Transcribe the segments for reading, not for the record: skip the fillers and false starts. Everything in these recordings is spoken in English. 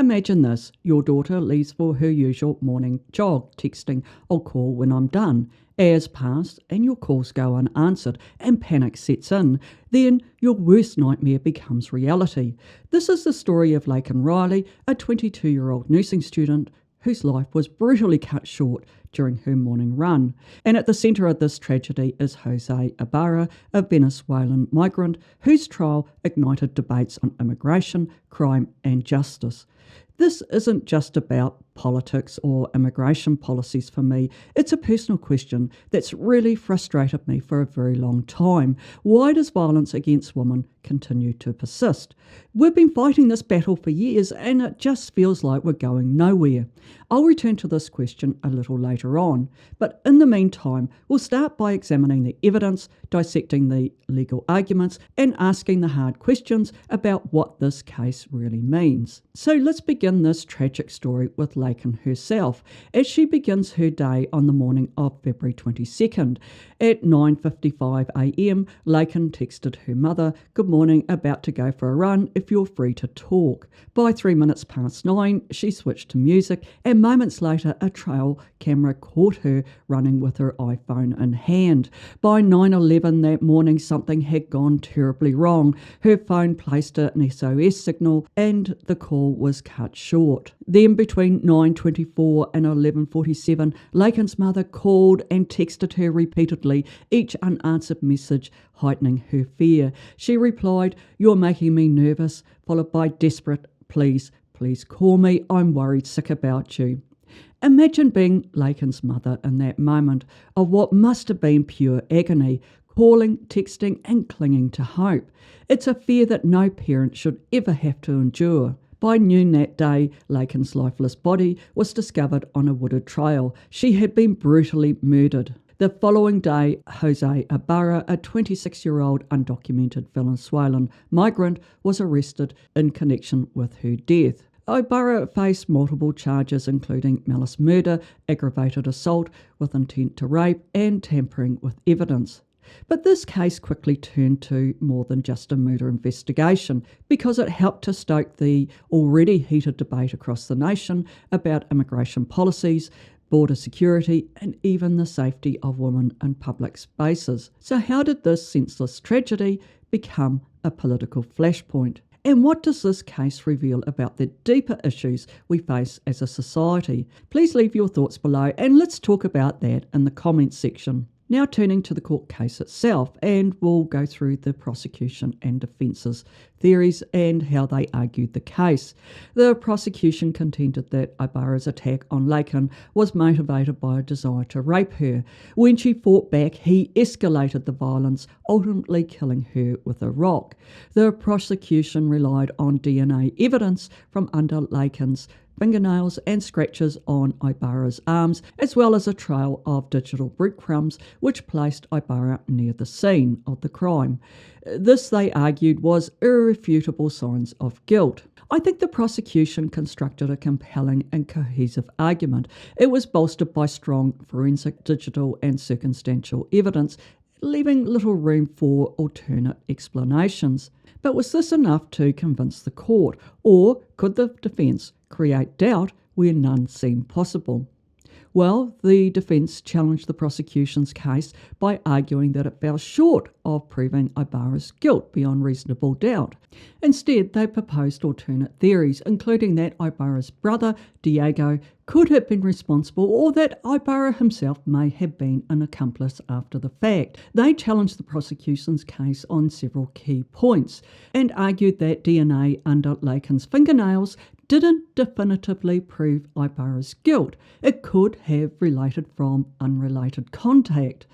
Imagine this, your daughter leaves for her usual morning jog, texting, "I'll call when I'm done." Hours pass and your calls go unanswered and panic sets in. Then your worst nightmare becomes reality. This is the story of Laken Riley, a 22-year-old nursing student whose life was brutally cut short during her morning run. And at the centre of this tragedy is Jose Ibarra, a Venezuelan migrant whose trial ignited debates on immigration, crime and justice. This isn't just about politics or immigration policies for me. It's a personal question that's really frustrated me for a very long time. Why does violence against women continue to persist? We've been fighting this battle for years and it just feels like we're going nowhere. I'll return to this question a little later on, but in the meantime, we'll start by examining the evidence, dissecting the legal arguments, and asking the hard questions about what this case really means. So let's begin this tragic story with Laken herself, as she begins her day on the morning of February 22nd. At 9:55am, Laken texted her mother, "Good morning, about to go for a run, if you're free to talk." By 3 minutes past 9, she switched to music, and moments later a trail camera caught her running with her iPhone in hand. By 9:11 that morning, something had gone terribly wrong. Her phone placed an SOS signal and the call was cut short. Then between 9:24 and 11:47, Laken's mother called and texted her repeatedly, each unanswered message heightening her fear. She replied, "You're making me nervous," followed by desperate, "Please call me, I'm worried sick about you." Imagine being Laken's mother in that moment of what must have been pure agony, calling, texting and clinging to hope. It's a fear that no parent should ever have to endure. By noon that day, Laken's lifeless body was discovered on a wooded trail. She had been brutally murdered. The following day, Jose Ibarra, a 26-year-old undocumented Venezuelan migrant, was arrested in connection with her death. Ibarra faced multiple charges including malice murder, aggravated assault with intent to rape and tampering with evidence. But this case quickly turned to more than just a murder investigation because it helped to stoke the already heated debate across the nation about immigration policies, border security and even the safety of women in public spaces. So how did this senseless tragedy become a political flashpoint? And what does this case reveal about the deeper issues we face as a society? Please leave your thoughts below and let's talk about that in the comments section. Now turning to the court case itself, and we'll go through the prosecution and defence's theories and how they argued the case. The prosecution contended that Ibarra's attack on Laken was motivated by a desire to rape her. When she fought back, he escalated the violence, ultimately killing her with a rock. The prosecution relied on DNA evidence from under Laken's fingernails and scratches on Ibarra's arms, as well as a trail of digital breadcrumbs which placed Ibarra near the scene of the crime. This, they argued, was irrefutable signs of guilt. I think the prosecution constructed a compelling and cohesive argument. It was bolstered by strong forensic, digital and circumstantial evidence, leaving little room for alternate explanations. But was this enough to convince the court, or could the defence create doubt where none seemed possible? Well, the defence challenged the prosecution's case by arguing that it fell short of proving Ibarra's guilt beyond reasonable doubt. Instead, they proposed alternate theories, including that Ibarra's brother, Diego, could have been responsible, or that Ibarra himself may have been an accomplice after the fact. They challenged the prosecution's case on several key points and argued that DNA under Laken's fingernails didn't definitively prove Ibarra's guilt. It could have related from unrelated contact.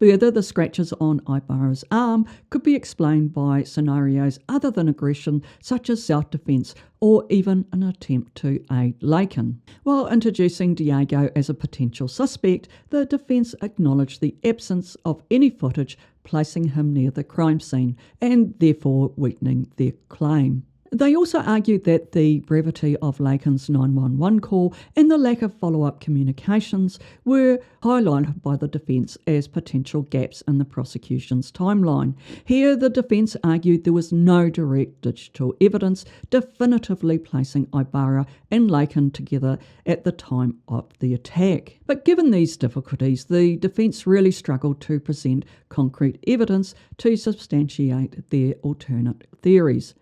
Further, the scratches on Ibarra's arm could be explained by scenarios other than aggression, such as self-defense or even an attempt to aid Laken. While introducing Diego as a potential suspect, the defence acknowledged the absence of any footage placing him near the crime scene and therefore weakening their claim. They also argued that the brevity of Laken's 911 call and the lack of follow-up communications were highlighted by the defence as potential gaps in the prosecution's timeline. Here, the defence argued there was no direct digital evidence definitively placing Ibarra and Laken together at the time of the attack. But given these difficulties, the defence really struggled to present concrete evidence to substantiate their alternate theories.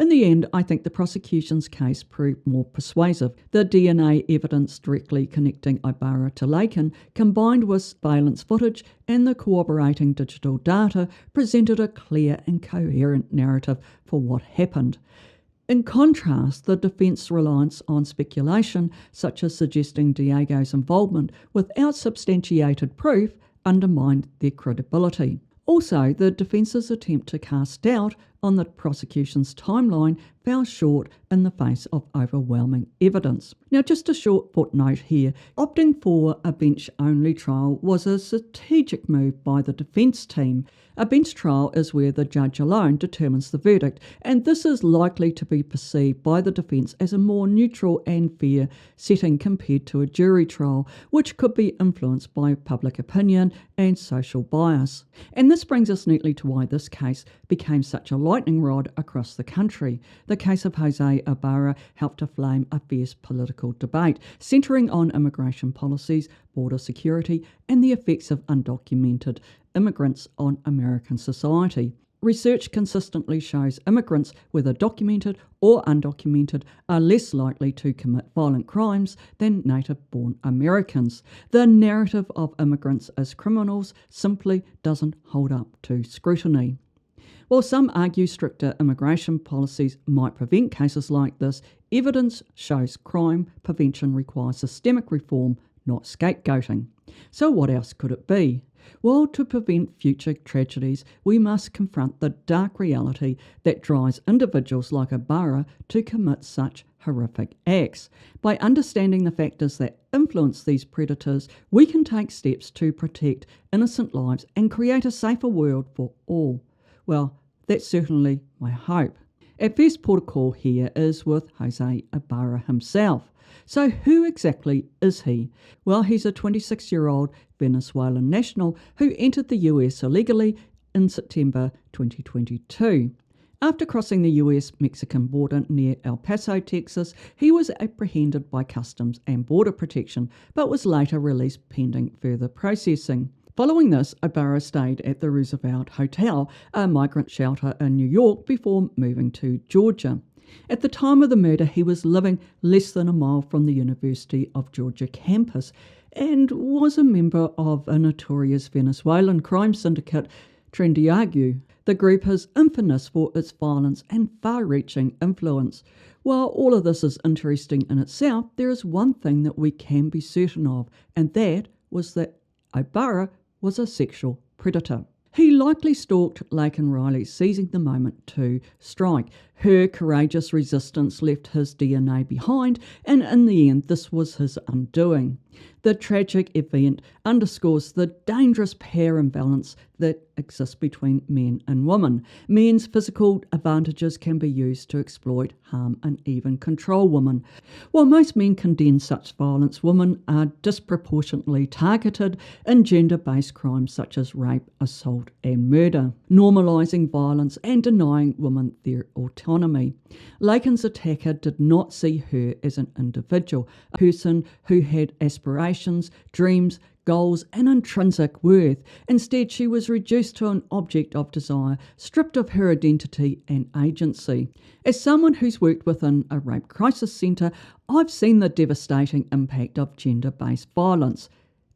In the end, I think the prosecution's case proved more persuasive. The DNA evidence directly connecting Ibarra to Laken, combined with surveillance footage and the corroborating digital data, presented a clear and coherent narrative for what happened. In contrast, the defence reliance on speculation, such as suggesting Diego's involvement without substantiated proof, undermined their credibility. Also, the defence's attempt to cast doubt on the prosecution's timeline fell short in the face of overwhelming evidence. Now, just a short footnote here. Opting for a bench-only trial was a strategic move by the defence team. A bench trial is where the judge alone determines the verdict, and this is likely to be perceived by the defence as a more neutral and fair setting compared to a jury trial, which could be influenced by public opinion and social bias. And this brings us neatly to why this case became such a lightning rod across the country. The case of Jose Ibarra helped to flame a fierce political debate, centering on immigration policies, border security, and the effects of undocumented immigrants on American society. Research consistently shows immigrants, whether documented or undocumented, are less likely to commit violent crimes than native-born Americans. The narrative of immigrants as criminals simply doesn't hold up to scrutiny. While some argue stricter immigration policies might prevent cases like this, evidence shows crime prevention requires systemic reform, not scapegoating. So what else could it be? Well, to prevent future tragedies, we must confront the dark reality that drives individuals like Ibarra to commit such horrific acts. By understanding the factors that influence these predators, we can take steps to protect innocent lives and create a safer world for all. Well, that's certainly my hope. At first port of call here is with Jose Ibarra himself. So who exactly is he? Well, he's a 26-year-old Venezuelan national who entered the US illegally in September 2022. After crossing the US-Mexican border near El Paso, Texas, he was apprehended by Customs and Border Protection, but was later released pending further processing. Following this, Ibarra stayed at the Roosevelt Hotel, a migrant shelter in New York, before moving to Georgia. At the time of the murder, he was living less than a mile from the University of Georgia campus and was a member of a notorious Venezuelan crime syndicate, Trendiagu. The group is infamous for its violence and far-reaching influence. While all of this is interesting in itself, there is one thing that we can be certain of, and that was that Ibarra was a sexual predator. He likely stalked Laken Riley, seizing the moment to strike. Her courageous resistance left his DNA behind, and in the end, this was his undoing. The tragic event underscores the dangerous power imbalance that exists between men and women. Men's physical advantages can be used to exploit, harm, and even control women. While most men condemn such violence, women are disproportionately targeted in gender-based crimes such as rape, assault, and murder, normalising violence and denying women their autonomy. Laken's attacker did not see her as an individual, a person who had aspirations, dreams, goals, and intrinsic worth. Instead, she was reduced to an object of desire, stripped of her identity and agency. As someone who's worked within a rape crisis centre, I've seen the devastating impact of gender-based violence.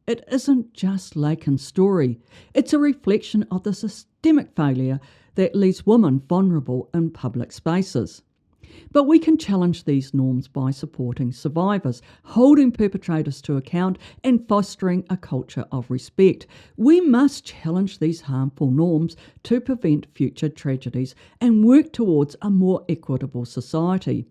It isn't just Laken's story. It's a reflection of the systemic failure that leaves women vulnerable in public spaces. But we can challenge these norms by supporting survivors, holding perpetrators to account, and fostering a culture of respect. We must challenge these harmful norms to prevent future tragedies and work towards a more equitable society.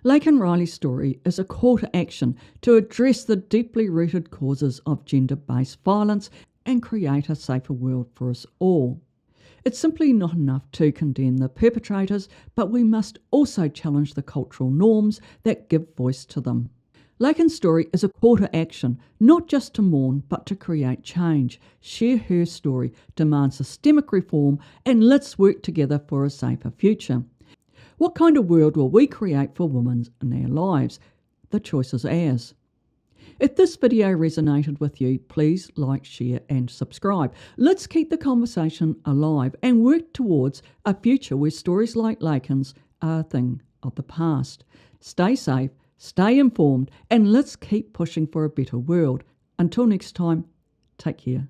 Laken Riley's story is a call to action to address the deeply rooted causes of gender-based violence and create a safer world for us all. It's simply not enough to condemn the perpetrators, but we must also challenge the cultural norms that give voice to them. Laken's story is a call to action, not just to mourn, but to create change. Share her story, demand systemic reform, and let's work together for a safer future. What kind of world will we create for women in their lives? The choice is ours. If this video resonated with you, please like, share and subscribe. Let's keep the conversation alive and work towards a future where stories like Laken's are a thing of the past. Stay safe, stay informed, and let's keep pushing for a better world. Until next time, take care.